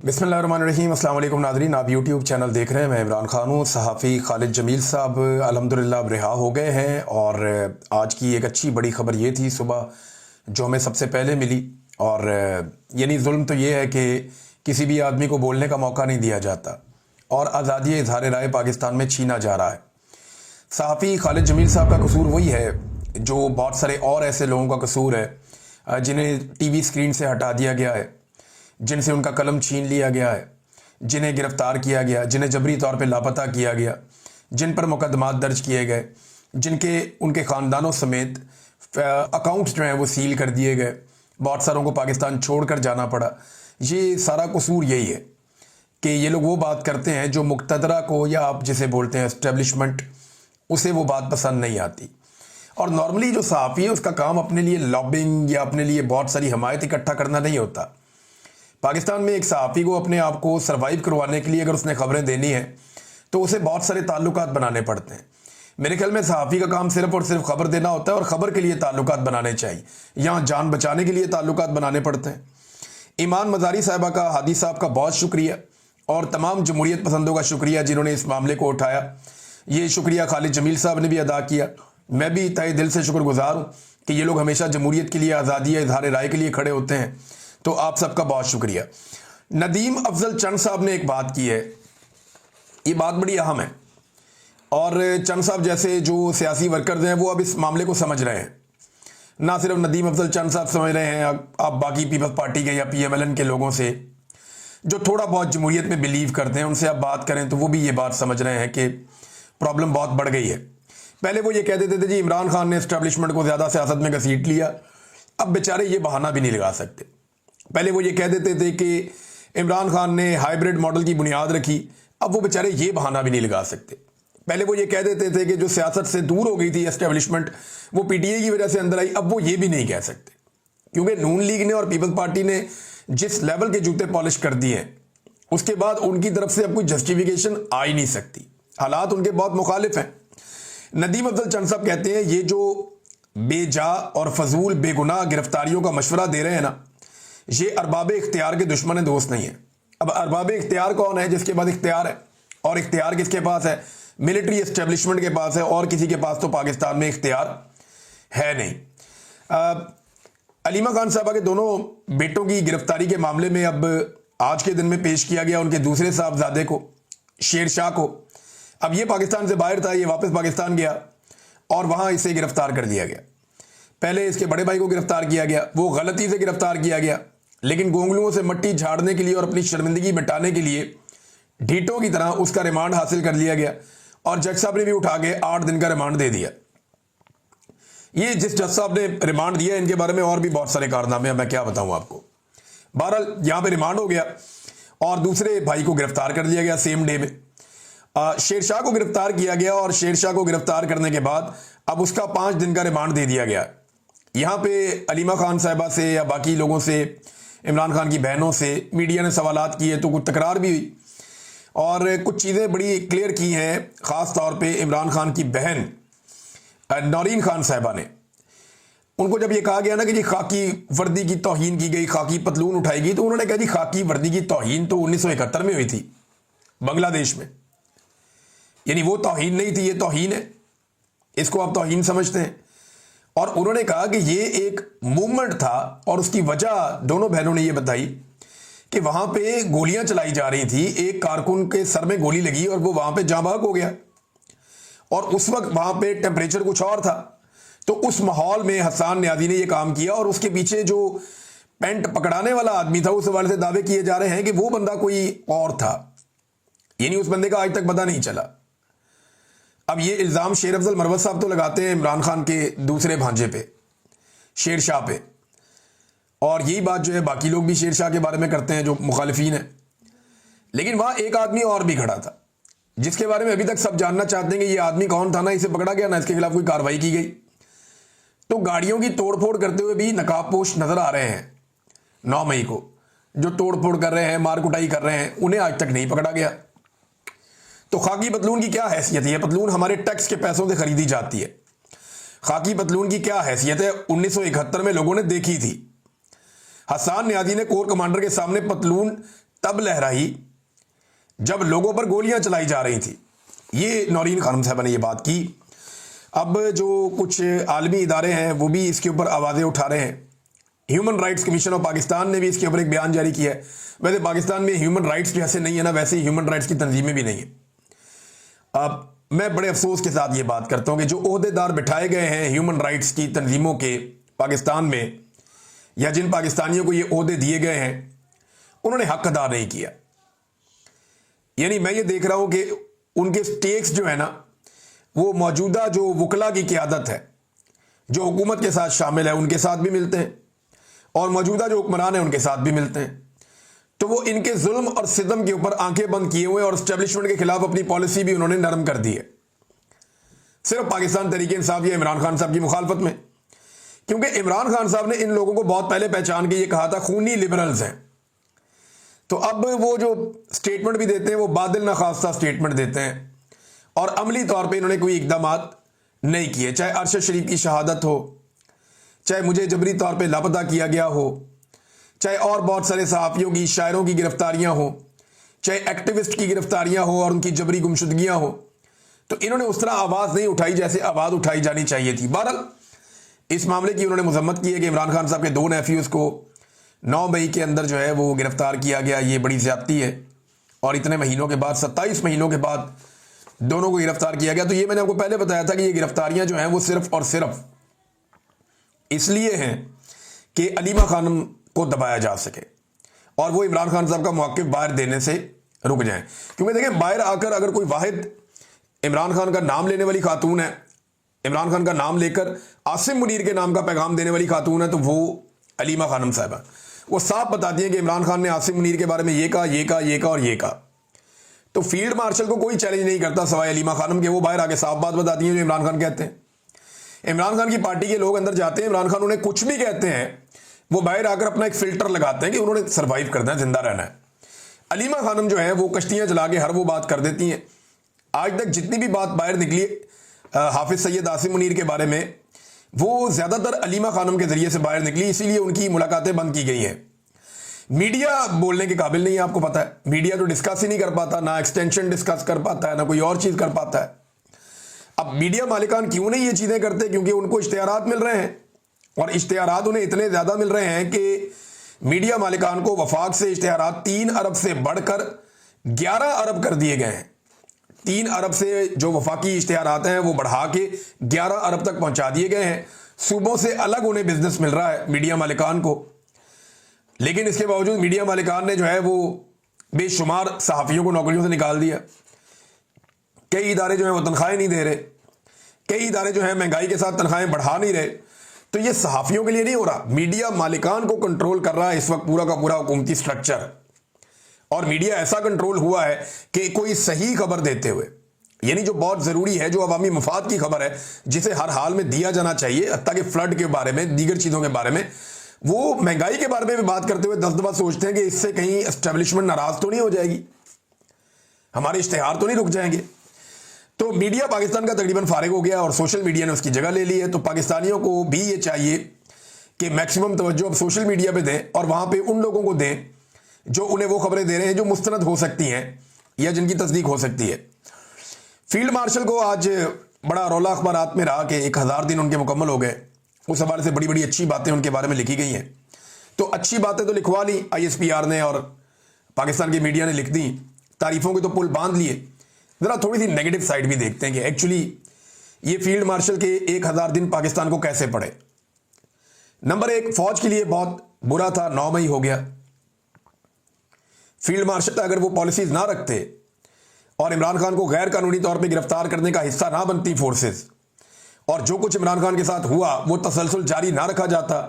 बिस्मिल्लाहिर्रहमानिर्रहीम। अस्सलाम वालेकुम नाज़रीन, आप यूट्यूब चैनल देख रहे हैं। मैं इमरान खान हूँ। सहाफ़ी खालिद जमील साहब अल्हम्दुलिल्लाह अब रिहा हो गए हैं और आज की एक अच्छी बड़ी ख़बर ये थी सुबह जो हमें सबसे पहले मिली। और यानी जुल्म तो ये है कि किसी भी आदमी को बोलने का मौका नहीं दिया जाता और आज़ादी इज़हार राय पाकिस्तान में छीना जा रहा है। सहाफ़ी खालिद जमील साहब का कसूर वही है जो बहुत सारे और ऐसे लोगों का कसूर है जिन्हें टीवी स्क्रीन से हटा दिया गया है, जिनसे उनका कलम छीन लिया गया है, जिन्हें गिरफ़्तार किया गया, जिन्हें जबरी तौर पे लापता किया गया, जिन पर मुकदमात दर्ज किए गए, जिनके उनके ख़ानदानों समेत अकाउंट्स जो हैं वो सील कर दिए गए, बहुत सारों को पाकिस्तान छोड़कर जाना पड़ा। ये सारा कसूर यही है कि ये लोग वो बात करते हैं जो मुक़तदरा को, या आप जिसे बोलते हैं एस्टेब्लिशमेंट, उसे वो बात पसंद नहीं आती। और नॉर्मली जो सहाफ़ी है उसका काम अपने लिए लॉबिंग या अपने लिए बहुत सारी हमायत इकट्ठा करना नहीं होता। पाकिस्तान में एक सहाफ़ी को अपने आप को सर्वाइव करवाने के लिए अगर उसने ख़बरें देनी है तो उसे बहुत सारे ताल्लुकात बनाने पड़ते हैं। मेरे ख्याल में सहाफ़ी का काम सिर्फ़ और सिर्फ ख़बर देना होता है और ख़बर के लिए ताल्लुकात बनाने चाहिए, यहाँ जान बचाने के लिए ताल्लुकात बनाने पड़ते हैं। ईमान मज़ारी साहिबा का, हादी साहब का बहुत शुक्रिया और तमाम जमहूरियत पसंदों का शुक्रिया जिन्होंने इस मामले को उठाया। ये शुक्रिया खालिद जमील साहब ने भी अदा किया। मैं भी तहे दिल से शुक्रगुजार हूँ कि ये लोग हमेशा जमहूरियत के लिए, आज़ादी या इज़हार राय के लिए खड़े होते हैं। तो आप सबका बहुत शुक्रिया। नदीम अफजल चंद साहब ने एक बात की है, ये बात बड़ी अहम है और चंद साहब जैसे जो सियासी वर्कर्स हैं वो अब इस मामले को समझ रहे हैं। ना सिर्फ नदीम अफजल चंद साहब समझ रहे हैं, आप बाकी पीपल्स पार्टी के या PMLN के लोगों से जो थोड़ा बहुत जमहूरियत में बिलीव करते हैं उनसे आप बात करें तो वो भी ये बात समझ रहे हैं कि प्रॉब्लम बहुत बढ़ गई है। पहले वो ये कह देते थे जी इमरान खान ने एस्टेब्लिशमेंट को ज़्यादा सियासत में घसीट लिया, अब बेचारे ये बहाना भी नहीं लगा सकते। पहले वो ये कह देते थे कि इमरान खान ने हाइब्रिड मॉडल की बुनियाद रखी, अब वो बेचारे ये बहाना भी नहीं लगा सकते। पहले वो ये कह देते थे कि जो सियासत से दूर हो गई थी एस्टेब्लिशमेंट वो PTI की वजह से अंदर आई, अब वो ये भी नहीं कह सकते क्योंकि नून लीग ने और पीपल्स पार्टी ने जिस लेवल के जूते पॉलिश कर दिए हैं उसके बाद उनकी तरफ से अब कोई जस्टिफिकेशन आ ही नहीं सकती। हालात उनके बहुत मुखालिफ हैं। नदीम अफजल चंद साहब कहते हैं ये जो बेजा और फजूल बेगुनाह गिरफ्तारियों का मशवरा दे रहे हैं ना, ये अरबाब इख्तियार के दुश्मन दोस्त नहीं है। अब अरबाब इख्तियार कौन है? जिसके पास इख्तियार है, और इख्तियार किसके पास है? मिलिट्री एस्टेब्लिशमेंट के पास है, और किसी के पास तो पाकिस्तान में इख्तियार है नहीं। अलीमा खान साहबा के दोनों बेटों की गिरफ्तारी के मामले में अब आज के दिन में पेश किया गया उनके दूसरे साहबजादे को, शेर शाह को। अब ये पाकिस्तान से बाहर था, ये वापस पाकिस्तान गया और वहाँ इसे गिरफ्तार कर दिया गया। पहले इसके बड़े भाई को गिरफ्तार किया गया, वो गलती से गिरफ्तार किया गया, लेकिन गोंगलुओं से मट्टी झाड़ने के लिए और अपनी शर्मिंदगी मिटाने के लिए ढीठों की तरह उसका रिमांड हासिल कर लिया गया और जज साहब ने भी उठा के 8 दिन का रिमांड दे दिया। ये जिस जज साहब ने रिमांड दिया इनके बारे में और भी बहुत सारे कारनामे हैं, मैं क्या बताऊं आपको। बहरहाल यहाँ पे रिमांड हो गया और दूसरे भाई को गिरफ्तार कर लिया गया सेम डे में। शेरशाह को गिरफ्तार किया गया और शेरशाह को गिरफ्तार करने के बाद अब उसका 5 दिन का रिमांड दे दिया गया। यहाँ पे अलीमा खान साहिबा से या बाकी लोगों से, इमरान खान की बहनों से मीडिया ने सवालात किए तो कुछ तकरार भी हुई और कुछ चीज़ें बड़ी क्लियर की हैं। ख़ास तौर पे इमरान खान की बहन नौरीन खान साहिबा ने, उनको जब ये कहा गया ना कि जी खाकी वर्दी की तौहीन की गई, खाकी पतलून उठाई गई, तो उन्होंने कहा जी खाकी वर्दी की तौहीन तो 1971 में हुई थी बांग्लादेश में, यानी वो तौहीन नहीं थी, ये तौहीन है, इसको आप तौहीन समझते हैं। और उन्होंने कहा कि ये एक मूवमेंट था और उसकी वजह दोनों बहनों ने ये बताई कि वहां पे गोलियां चलाई जा रही थी, एक कारकुन के सर में गोली लगी और वो वहां पे जाँ बहक हो गया और उस वक्त वहां पे टेम्परेचर कुछ और था। तो उस माहौल में हसन न्याजी ने ये काम किया और उसके पीछे जो पेंट पकड़ाने वाला आदमी था उस हवाले से दावे किए जा रहे हैं कि वो बंदा कोई और था, यानी उस बंदे का आज तक पता नहीं चला। अब ये इल्ज़ाम शेर अफजल मरवत साहब तो लगाते हैं इमरान खान के दूसरे भांजे पे, शेर शाह पे, और यही बात जो है बाकी लोग भी शेर शाह के बारे में करते हैं जो मुखालिफिन है। लेकिन वहाँ एक आदमी और भी खड़ा था जिसके बारे में अभी तक सब जानना चाहते हैं कि ये आदमी कौन था। ना इसे पकड़ा गया, ना इसके खिलाफ कोई कार्रवाई की गई। तो गाड़ियों की तोड़फोड़ करते हुए भी नकाबपोश नजर आ रहे हैं 9 मई को, जो तोड़फोड़ कर रहे हैं, मार कुटाई कर रहे हैं, उन्हें आज तक नहीं पकड़ा गया। तो खाकी पतलून की क्या हैसियत है? पतलून हमारे टैक्स के पैसों से खरीदी जाती है। खाकी पतलून की क्या हैसियत है? 1971 में लोगों ने देखी थी। हसन न्याजी ने कोर कमांडर के सामने पतलून तब लहराई जब लोगों पर गोलियां चलाई जा रही थी। ये नौरीन खानम साहब ने ये बात की। अब जो कुछ आलमी इदारे हैं वो भी इसके ऊपर आवाज़ें उठा रहे हैं। Human rights commission of Pakistan ने भी इसके ऊपर एक बयान जारी किया है। वैसे पाकिस्तान में ह्यूमन राइट्स जैसे नहीं है ना, वैसे ही ह्यूमन राइट्स की तंजीमें भी नहीं है। अब मैं बड़े अफसोस के साथ ये बात करता हूँ कि जो ओहदेदार बिठाए गए हैं ह्यूमन राइट्स की तंजीमों के पाकिस्तान में, या जिन पाकिस्तानियों को ये ओहदे दिए गए हैं, उन्होंने हक अदा नहीं किया। यानी मैं ये देख रहा हूँ कि उनके स्टेक्स जो है ना, वो मौजूदा जो वकला की क़यादत है, जो हुकूमत के साथ शामिल है, उनके साथ भी मिलते हैं, और मौजूदा जो हुक्मरान हैं उनके साथ भी मिलते हैं। तो वो इनके जुल्म और सितम के ऊपर आंखें बंद किए हुए और एस्टेब्लिशमेंट के खिलाफ अपनी पॉलिसी भी उन्होंने नरम कर दी है, सिर्फ पाकिस्तान तहरीक इंसाफ या इमरान खान साहब की मुखालफत में। क्योंकि इमरान खान साहब ने इन लोगों को बहुत पहले पहचान के ये कहा था खूनी लिबरल्स हैं। तो अब वो जो स्टेटमेंट भी देते हैं वो बादल ना खास्ता स्टेटमेंट देते हैं, और अमली तौर पे इन्होंने कोई इकदामात नहीं किए। चाहे अरशद शरीफ की शहादत हो, चाहे मुझे जबरी तौर पे लापता किया गया हो, चाहे और बहुत सारे सहाफ़ियों की, शायरों की गिरफ्तारियां हो, चाहे एक्टिविस्ट की गिरफ्तारियां हो और उनकी जबरी गुमशुदगियां हो, तो इन्होंने उस तरह आवाज़ नहीं उठाई जैसे आवाज़ उठाई जानी चाहिए थी। बहरहाल इस मामले की उन्होंने मजम्मत की है कि इमरान खान साहब के 2 नेफ्यूज़ को 9 मई के अंदर जो है वो गिरफ्तार किया गया। ये बड़ी ज़्यादती है, और इतने महीनों के बाद, 27 महीनों के बाद दोनों को गिरफ्तार किया गया। तो ये मैंने आपको पहले बताया था कि ये गिरफ्तारियां जो हैं वो सिर्फ और सिर्फ इसलिए हैं कि अलीमा खानम को दबाया जा सके और वो इमरान खान साहब का मौक़िफ़ बाहर देने से रुक जाएं। क्योंकि देखें, बाहर आकर अगर कोई वाहिद इमरान खान का नाम लेने वाली खातून है, इमरान खान का नाम लेकर आसिम मुनीर के नाम का पैगाम देने वाली खातून है, तो वो अलीमा खानम साहबा। वो साफ बताती हैं कि इमरान खान ने आसिम मुनीर के बारे में ये कहा, ये कहा, ये कहा और ये कहा। तो फील्ड मार्शल को कोई चैलेंज नहीं करता सवाए अलीमा खानम के। वो बाहर आके साफ बात बताती हैं जो इमरान खान कहते हैं। इमरान खान की पार्टी के लोग अंदर जाते हैं, इमरान खान उन्हें कुछ भी कहते हैं, वो बाहर आकर अपना एक फिल्टर लगाते हैं कि उन्होंने सर्वाइव करना है, जिंदा रहना है। अलीमा खानम जो है वो कश्तियां चला के हर वो बात कर देती हैं। आज तक जितनी भी बात बाहर निकली हाफिज सैयद आसिम मुनीर के बारे में, वो ज़्यादातर अलीमा खानम के ज़रिए से बाहर निकली, इसीलिए उनकी मुलाकातें बंद की गई हैं। मीडिया बोलने के काबिल नहीं है, आपको पता है। मीडिया तो डिस्कस ही नहीं कर पाता, ना एक्सटेंशन डिस्कस कर पाता है, ना कोई और चीज़ कर पाता है। अब मीडिया मालिकान क्यों नहीं ये चीज़ें करते? क्योंकि उनको इश्तिहारात मिल रहे हैं, और इश्तिहारात उन्हें इतने ज़्यादा मिल रहे हैं कि मीडिया मालिकान को वफाक से इश्तिहारात 3 अरब से बढ़कर 11 अरब कर दिए गए हैं। 3 अरब से जो वफाकी इश्तिहारात हैं वो बढ़ा के 11 अरब तक पहुंचा दिए गए हैं। सूबों से अलग उन्हें बिजनेस मिल रहा है मीडिया मालिकान को। लेकिन इसके बावजूद मीडिया मालिकान ने जो है वो बेशुमार सहाफ़ियों को नौकरियों से निकाल दिया। कई इदारे जो हैं वो तनख्वाहें नहीं दे रहे, कई इदारे जो हैं महंगाई के साथ तनख्वाहें बढ़ा नहीं रहे। तो ये सहाफ़ियों के लिए नहीं हो रहा, मीडिया मालिकान को कंट्रोल कर रहा है इस वक्त पूरा का पूरा हुकूमती स्ट्रक्चर। और मीडिया ऐसा कंट्रोल हुआ है कि कोई सही खबर देते हुए, यानी जो बहुत ज़रूरी है, जो अवामी मफाद की खबर है, जिसे हर हाल में दिया जाना चाहिए, हत्ता कि फ्लड के बारे में, दीगर चीज़ों के बारे में, वो महंगाई के बारे में भी बात करते हुए 10 दफ़ा सोचते हैं कि इससे कहीं एस्टेब्लिशमेंट नाराज़ तो नहीं हो जाएगी, हमारे इश्तिहार तो नहीं रुक जाएंगे। तो मीडिया पाकिस्तान का तकरीबन फारिग हो गया और सोशल मीडिया ने उसकी जगह ले ली है। तो पाकिस्तानियों को भी ये चाहिए कि मैक्सिमम तवज्जो अब सोशल मीडिया पे दें, और वहाँ पे उन लोगों को दें जो उन्हें वो खबरें दे रहे हैं जो मुस्तनद हो सकती हैं या जिनकी तस्दीक हो सकती है। फील्ड मार्शल को आज बड़ा रौला अखबारात में रहा कि 1000 दिन उनके मुकम्मल हो गए। उस हवाले से बड़ी बड़ी अच्छी बातें उनके बारे में लिखी गई हैं। तो अच्छी बातें तो लिखवा ली ISPR ने और पाकिस्तान की मीडिया ने लिख दी, तारीफ़ों के तो पुल बांध लिए। ज़रा थोड़ी सी नेगेटिव साइड भी देखते हैं कि एक्चुअली ये फील्ड मार्शल के 1000 दिन पाकिस्तान को कैसे पड़े। नंबर 1, फौज के लिए बहुत बुरा था, 9 मई हो गया। फील्ड मार्शल अगर वो पॉलिसीज ना रखते और इमरान खान को गैर कानूनी तौर पे गिरफ्तार करने का हिस्सा ना बनती फोर्सेस, और जो कुछ इमरान खान के साथ हुआ वो तसलसल जारी ना रखा जाता,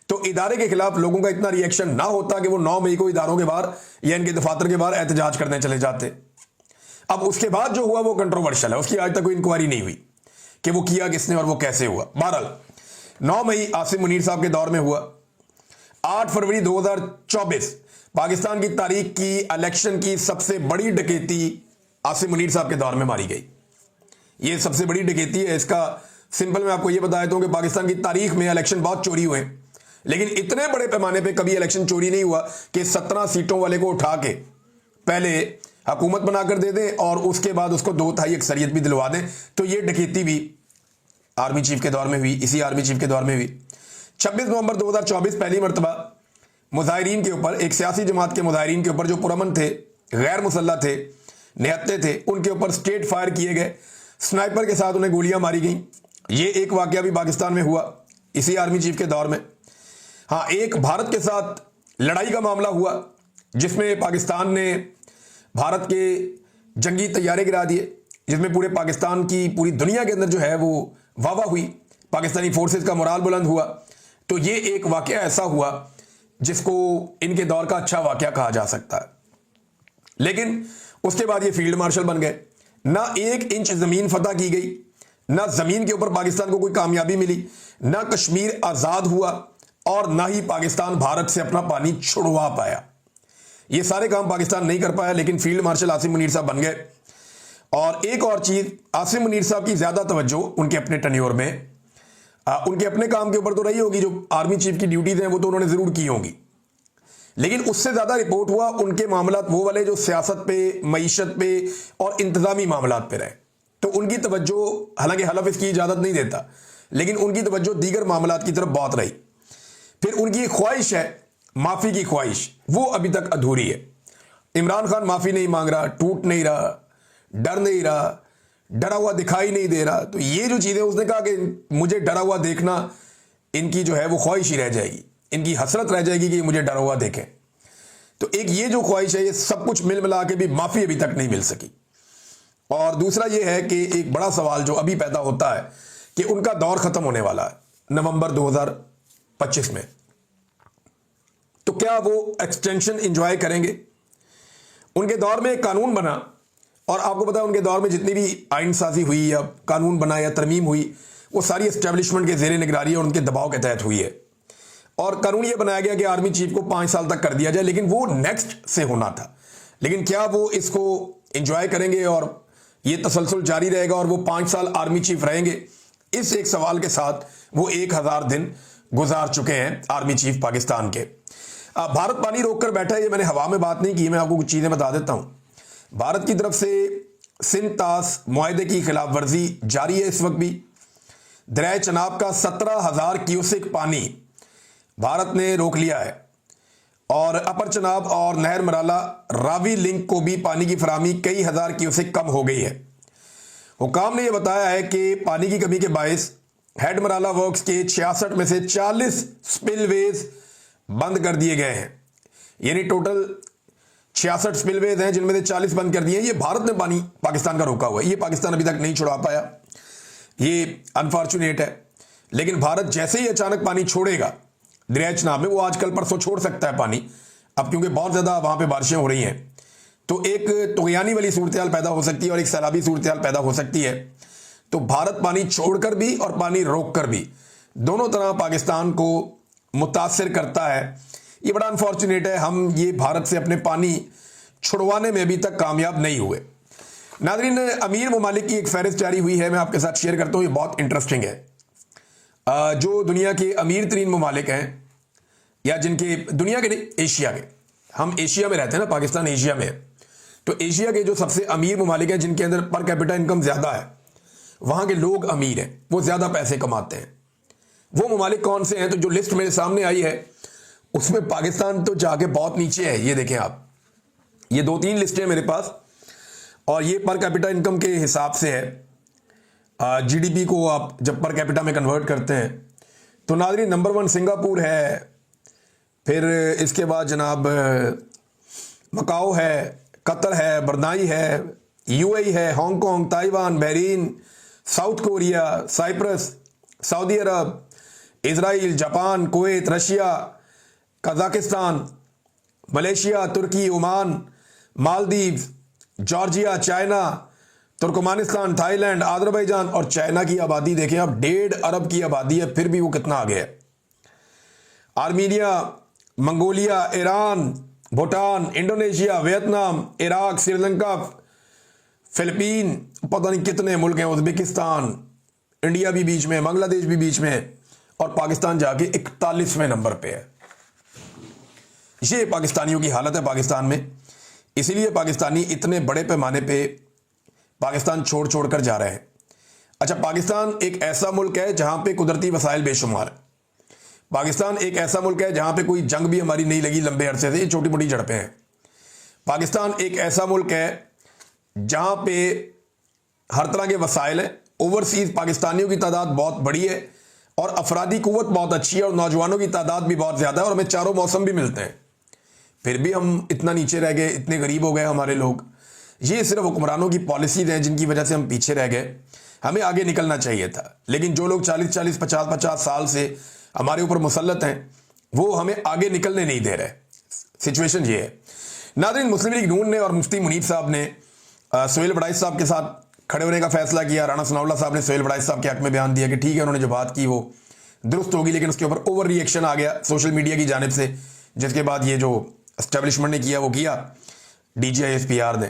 तो इदारे के खिलाफ लोगों का इतना रिएक्शन ना होता कि वो 9 मई को इदारों के बाहर या इनके दफातर के बाहर एहतजाज करने चले जाते। अब उसके बाद जो हुआ वो कंट्रोवर्शियल है, उसकी आज तक कोई इंक्वायरी नहीं हुई कि वो किया किसने और वो कैसे हुआ। बहरहाल 9 मई आसिम मुनीर साहब के दौर में हुआ। 8 फरवरी 2024 पाकिस्तान की तारीख की इलेक्शन की सबसे बड़ी डकैती आसिम मुनीर साहब के दौर में मारी गई। ये सबसे बड़ी डकैती है। इसका सिंपल मैं आपको ये बता देता हूं कि पाकिस्तान की तारीख में इलेक्शन बहुत चोरी हुए, لیکن اتنے بڑے پیمانے پہ کبھی الیکشن چوری نہیں ہوا کہ 17 سیٹوں والے کو اٹھا کے پہلے حکومت بنا کر دے دیں اور اس کے بعد اس کو 2/3 اکثریت بھی دلوا دیں. تو یہ ڈکیتی بھی آرمی چیف کے دور میں ہوئی, اسی آرمی چیف کے دور میں ہوئی. 26 نومبر 2024 پہلی مرتبہ مظاہرین کے اوپر, ایک سیاسی جماعت کے مظاہرین کے اوپر جو پرامن تھے, غیر مسلح تھے, نہتے تھے, ان کے اوپر اسٹریٹ فائر کیے گئے, سنائپر کے ساتھ انہیں گولیاں ماری گئیں. یہ ایک واقعہ بھی پاکستان میں ہوا اسی آرمی چیف کے دور میں. ہاں, ایک بھارت کے ساتھ لڑائی کا معاملہ ہوا جس میں پاکستان نے بھارت کے جنگی طیارے گرا دیے, جس میں پورے پاکستان کی, پوری دنیا کے اندر جو ہے وہ واہ واہ ہوئی, پاکستانی فورسز کا مورال بلند ہوا. تو یہ ایک واقعہ ایسا ہوا جس کو ان کے دور کا اچھا واقعہ کہا جا سکتا ہے. لیکن اس کے بعد یہ فیلڈ مارشل بن گئے. نہ 1 انچ زمین فتح کی گئی, نہ زمین کے اوپر پاکستان کو کوئی کامیابی ملی, نہ کشمیر آزاد ہوا, اور نہ ہی پاکستان بھارت سے اپنا پانی چھڑوا پایا. یہ سارے کام پاکستان نہیں کر پایا, لیکن فیلڈ مارشل عاصم منیر صاحب بن گئے. اور ایک اور چیز, عاصم منیر صاحب کی زیادہ توجہ ان کے اپنے ٹینیور میں, ان کے اپنے کام کے اوپر تو رہی ہوگی, جو آرمی چیف کی ڈیوٹیز ہیں وہ تو انہوں نے ضرور کی ہوں گی, لیکن اس سے زیادہ رپورٹ ہوا ان کے معاملات وہ والے جو سیاست پہ, معیشت پہ اور انتظامی معاملات پہ رہے. تو ان کی توجہ, حالانکہ حلف اس کی اجازت نہیں دیتا, لیکن ان کی توجہ دیگر معاملات کی طرف بہت رہی. پھر ان کی خواہش ہے, معافی کی خواہش, وہ ابھی تک ادھوری ہے. عمران خان معافی نہیں مانگ رہا, ٹوٹ نہیں رہا, ڈر نہیں رہا, ڈرا ہوا دکھائی نہیں دے رہا. تو یہ جو چیزیں اس نے کہا کہ مجھے ڈرا ہوا دیکھنا ان کی جو ہے وہ خواہش ہی رہ جائے گی, ان کی حسرت رہ جائے گی کہ مجھے ڈرا ہوا دیکھیں. تو ایک یہ جو خواہش ہے, یہ سب کچھ مل ملا کے بھی معافی ابھی تک نہیں مل سکی. اور دوسرا یہ ہے کہ ایک بڑا سوال جو ابھی پیدا ہوتا ہے کہ ان کا دور ختم ہونے والا ہے نومبر 2025 میں, تو کیا وہ ایکسٹینشن انجوائے کریں گے؟ ان کے دور میں ایک قانون بنا, اور آپ کو پتا ہے ان کے دور میں جتنی بھی آئین سازی ہوئی یا قانون بنا یا ترمیم ہوئی, وہ ساری اسٹیبلشمنٹ کے زیر نگرانی اور ان کے دباؤ کے تحت ہوئی ہے. اور قانون یہ بنایا گیا کہ آرمی چیف کو 5 سال تک کر دیا جائے, لیکن وہ نیکسٹ سے ہونا تھا. لیکن کیا وہ اس کو انجوائے کریں گے اور یہ تسلسل جاری رہے گا اور وہ 5 سال آرمی چیف رہیں گے؟ اس ایک سوال کے ساتھ وہ 1000 دن گزار چکے ہیں آرمی چیف پاکستان کے. بھارت پانی روک کر بیٹھا ہے, یہ میں نے ہوا میں بات نہیں کی, میں آپ کو کچھ چیزیں بتا دیتا ہوں. بھارت کی طرف سے سندھ طاس معاہدے کی خلاف ورزی جاری ہے اس وقت بھی. دریائے چناب کا 17,000 کیوسک پانی بھارت نے روک لیا ہے, اور اپر چناب اور نہر مرالہ راوی لنک کو بھی پانی کی فراہمی کئی ہزار کیوسک کم ہو گئی ہے. حکام نے یہ بتایا ہے کہ پانی کی کمی کے باعث ہیڈ مرالہ ورکس کے 66 میں سے 40 سپل ویز بند کر دیے گئے ہیں. یعنی ٹوٹل 66 سپل ویز ہیں جن میں سے 40 بند کر دیے ہیں. یہ بھارت نے پانی پاکستان کا روکا ہوا ہے, یہ پاکستان ابھی تک نہیں چھڑا پایا. یہ انفارچونیٹ ہے. لیکن بھارت جیسے ہی اچانک پانی چھوڑے گا دریائے چناب میں, وہ آج کل پرسوں چھوڑ سکتا ہے پانی اب, کیونکہ بہت زیادہ وہاں پہ بارشیں ہو رہی ہیں, تو ایک طغیانی والی صورتحال پیدا ہو سکتی ہے اور ایک سیلابی صورتحال پیدا ہو سکتی ہے. تو بھارت پانی چھوڑ کر بھی اور پانی روک کر بھی دونوں طرح پاکستان کو متاثر کرتا ہے. یہ بڑا انفارچونیٹ ہے. ہم یہ بھارت سے اپنے پانی چھڑوانے میں ابھی تک کامیاب نہیں ہوئے. ناظرین, امیر ممالک کی ایک فہرست جاری ہوئی ہے, میں آپ کے ساتھ شیئر کرتا ہوں, یہ بہت انٹرسٹنگ ہے. جو دنیا کے امیر ترین ممالک ہیں, یا جن کے, دنیا کے نہیں, ایشیا کے, ہم ایشیا میں رہتے ہیں نا, پاکستان ایشیا میں ہے, تو ایشیا کے جو سب سے امیر ممالک ہیں جن کے اندر پر کیپٹا انکم زیادہ ہے, وہاں کے لوگ امیر ہیں, وہ زیادہ پیسے کماتے ہیں. وہ ممالک کون سے ہیں؟ تو جو لسٹ میرے سامنے آئی ہے اس میں پاکستان تو جا کے بہت نیچے ہے. یہ دیکھیں آپ, یہ 2-3 لسٹیں میرے پاس, اور یہ پر کیپٹا انکم کے حساب سے ہے. جی ڈی پی کو آپ جب پر کیپٹا میں کنورٹ کرتے ہیں تو ناظرین نمبر 1 سنگاپور ہے, پھر اس کے بعد جناب مکاؤ ہے, قطر ہے, برنائی ہے, یو اے ای ہے, Hong Kong, Taiwan, Bahrain, South Korea, Cyprus, سعودی عرب, اسرائیل, Japan, Kuwait, Russia, Kazakhstan, Malaysia, Turkey, Oman, Maldives, Georgia, China, Turkmenistan, Thailand, Azerbaijan. اور چائنا کی آبادی دیکھیں آپ, 1.5 ارب کی آبادی ہے, پھر بھی وہ کتنا آگے ہے. Armenia, Mongolia, Iran, Bhutan, Indonesia, Vietnam, Iraq, Sri Lanka, Philippines, پتہ نہیں کتنے ملک ہیں, ازبکستان, انڈیا بھی بیچ میں, بنگلہ دیش بھی بیچ میں, اور پاکستان جا کے 41ویں نمبر پہ ہے. یہ پاکستانیوں کی حالت ہے پاکستان میں. اسی لیے پاکستانی اتنے بڑے پیمانے پہ پاکستان چھوڑ چھوڑ کر جا رہے ہیں. اچھا، پاکستان ایک ایسا ملک ہے جہاں پہ قدرتی وسائل بے شمار ہے. پاکستان ایک ایسا ملک ہے جہاں پہ کوئی جنگ بھی ہماری نہیں لگی لمبے عرصے سے. یہ چھوٹی موٹی جھڑپیں ہیں. پاکستان ایک ایسا ملک ہے جہاں پہ ہر طرح کے وسائل ہیں. اوورسیز پاکستانیوں کی تعداد بہت بڑی ہے اور افرادی قوت بہت اچھی ہے اور نوجوانوں کی تعداد بھی بہت زیادہ ہے اور ہمیں چاروں موسم بھی ملتے ہیں. پھر بھی ہم اتنا نیچے رہ گئے, اتنے غریب ہو گئے ہمارے لوگ. یہ صرف حکمرانوں کی پالیسیز ہیں جن کی وجہ سے ہم پیچھے رہ گئے. ہمیں آگے نکلنا چاہیے تھا, لیکن جو لوگ 40 50 سال سے ہمارے اوپر مسلط ہیں وہ ہمیں آگے نکلنے نہیں دے رہے. سچویشن یہ ہے. ناظرین, مسلم لیگ نون نے اور مفتی منیب صاحب نے سہیل وڑائچ صاحب کے ساتھ کھڑے ہونے کا فیصلہ کیا. رانا ثناء اللہ صاحب نے سہیل وڑائچ صاحب کے حق میں بیان دیا کہ ٹھیک ہے, انہوں نے جو بات کی وہ درست ہوگی, لیکن اس کے اوپر اوور ری ایکشن آ گیا سوشل میڈیا کی جانب سے, جس کے بعد یہ جو اسٹیبلشمنٹ نے کیا وہ کیا DGISPR نے.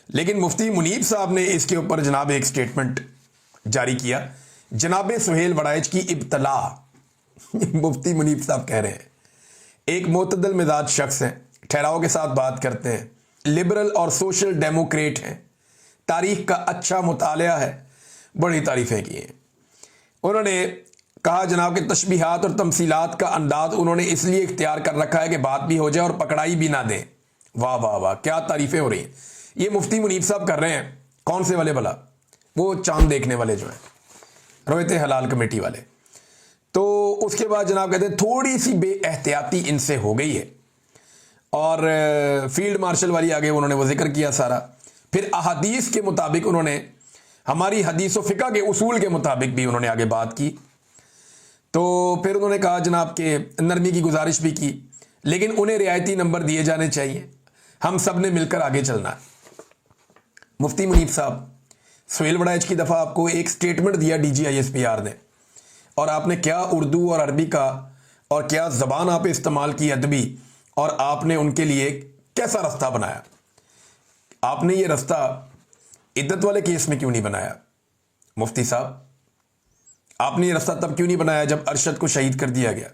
لیکن مفتی منیب صاحب نے اس کے اوپر جناب ایک سٹیٹمنٹ جاری کیا. جناب سہیل وڑائچ کی ابتلا. مفتی منیب صاحب کہہ رہے ہیں ایک معتدل مزاج شخص ہیں, ٹھہراؤ کے ساتھ بات کرتے ہیں, لبرل اور سوشل ڈیموکریٹ ہیں, تاریخ کا اچھا مطالعہ ہے. بڑی تعریفیں کی ہیں. انہوں نے کہا جناب کہ تشبیہات اور تمثیلات کا انداز انہوں نے اس لیے اختیار کر رکھا ہے کہ بات بھی ہو جائے اور پکڑائی بھی نہ دیں. واہ واہ واہ, کیا تعریفیں ہو رہی ہیں. یہ مفتی منیب صاحب کر رہے ہیں. کون سے والے بھلا؟ وہ چاند دیکھنے والے جو ہیں, رویت حلال کمیٹی والے. تو اس کے بعد جناب کہتے ہیں تھوڑی سی بے احتیاطی ان سے ہو گئی ہے, اور فیلڈ مارشل والی آگے انہوں نے وہ ذکر کیا سارا. پھر احادیث کے مطابق انہوں نے ہماری حدیث و فقہ کے اصول کے مطابق بھی انہوں نے آگے بات کی. تو پھر انہوں نے کہا جناب کہ نرمی کی گزارش بھی کی, لیکن انہیں رعایتی نمبر دیے جانے چاہیے, ہم سب نے مل کر آگے چلنا ہے. مفتی منیب صاحب, سہیل وڑائچ کی دفعہ آپ کو ایک سٹیٹمنٹ دیا DGISPR نے, اور آپ نے کیا اردو اور عربی کا اور کیا زبان آپ استعمال کی ادبی, اور آپ نے ان کے لیے کیسا رستہ بنایا. آپ نے یہ رستہ عدت والے کیس میں کیوں نہیں بنایا؟ مفتی صاحب, آپ نے یہ رستہ تب کیوں نہیں بنایا جب ارشد کو شہید کر دیا گیا,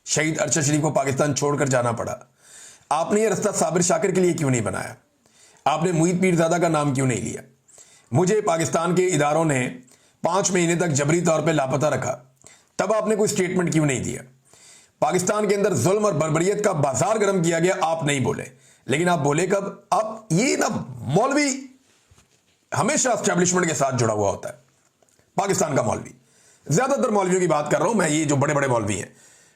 شہید ارشد شریف کو پاکستان چھوڑ کر جانا پڑا؟ آپ نے یہ رستہ صابر شاکر کے لیے کیوں نہیں بنایا؟ آپ نے معید پیرزادہ کا نام کیوں نہیں لیا؟ مجھے پاکستان کے اداروں نے 5 مہینے تک جبری طور پہ لاپتہ رکھا, تب آپ نے کوئی سٹیٹمنٹ کیوں نہیں دیا؟ پاکستان کے اندر ظلم اور بربریت کا بازار گرم کیا گیا, آپ نہیں بولے. لیکن آپ بولے کب؟ آپ یہ نا مولوی ہمیشہ اسٹیبلشمنٹ کے ساتھ جڑا ہوا ہوتا ہے. پاکستان کا مولوی, زیادہ تر مولویوں کی بات کر رہا ہوں میں, یہ جو بڑے بڑے مولوی ہیں,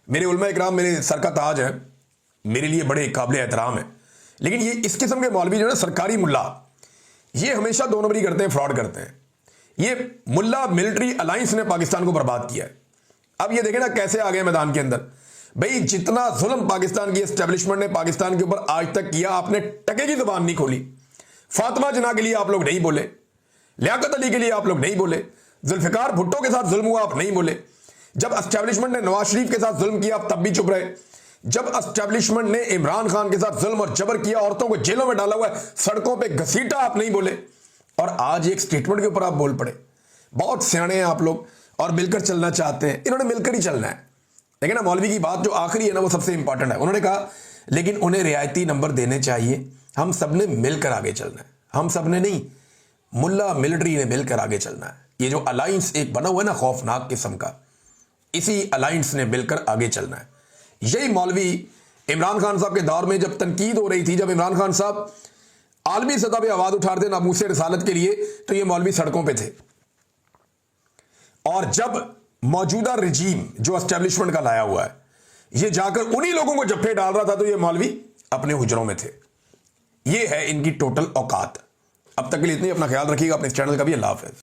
میرے علماء اکرام میرے سر کا تاج ہے, میرے لیے بڑے قابل احترام ہے. لیکن یہ اس قسم کے مولوی جو ہے سرکاری ملا, یہ ہمیشہ 2 نمبری کرتے ہیں, فراڈ کرتے ہیں. یہ ملا ملٹری الائنس نے پاکستان کو برباد کیا ہے. اب یہ دیکھیں نا کیسے آ گئے میدان کے اندر. بھئی جتنا ظلم پاکستان کی اسٹیبلشمنٹ نے پاکستان کے اوپر آج تک کیا, آپ نے ٹکے کی زبان نہیں کھولی. فاطمہ جناح کے لیے آپ لوگ نہیں بولے, لیاقت علی کے لیے آپ لوگ نہیں بولے, ذوالفقار بھٹو کے ساتھ ظلم ہوا آپ نہیں بولے. جب اسٹیبلشمنٹ نے نواز شریف کے ساتھ ظلم کیا آپ تب بھی چپ رہے. جب اسٹیبلشمنٹ نے عمران خان کے ساتھ ظلم اور جبر کیا, عورتوں کو جیلوں میں ڈالا ہوا ہے, سڑکوں پہ گھسیٹا, آپ نہیں بولے. اور آج ایک سٹیٹمنٹ کے اوپر آپ بول پڑے. بہت سیانے ہیں آپ لوگ اور مل کر چلنا چاہتے ہیں. انہوں نے مل کر ہی چلنا ہے. لیکن نا مولوی کی بات جو آخری ہے نا وہ سب سے امپورٹنٹ ہے. انہوں نے کہا لیکن انہیں رعایتی نمبر دینے چاہیے, ہم سب نے مل کر آگے چلنا ہے. ہم سب نے نہیں, ملا ملٹری نے مل کر آگے چلنا ہے. یہ جو الائنس ایک بنا ہوا ہے نا خوفناک قسم کا, اسی الائنس نے مل کر آگے چلنا ہے. یہی مولوی عمران خان صاحب کے دور میں جب تنقید ہو رہی تھی, جب عمران خان صاحب عالمی سطح پہ آواز اٹھا رہے تھے ناموس رسالت کے لیے, تو یہ مولوی سڑکوں پہ تھے. اور جب موجودہ رجیم جو اسٹیبلشمنٹ کا لایا ہوا ہے یہ جا کر انہی لوگوں کو جفے ڈال رہا تھا, تو یہ مولوی اپنے حجروں میں تھے. یہ ہے ان کی ٹوٹل اوقات. اب تک کے لیے اتنی, اپنا خیال رکھیے گا, اپنے اس چینل کا بھی. اللہ حافظ.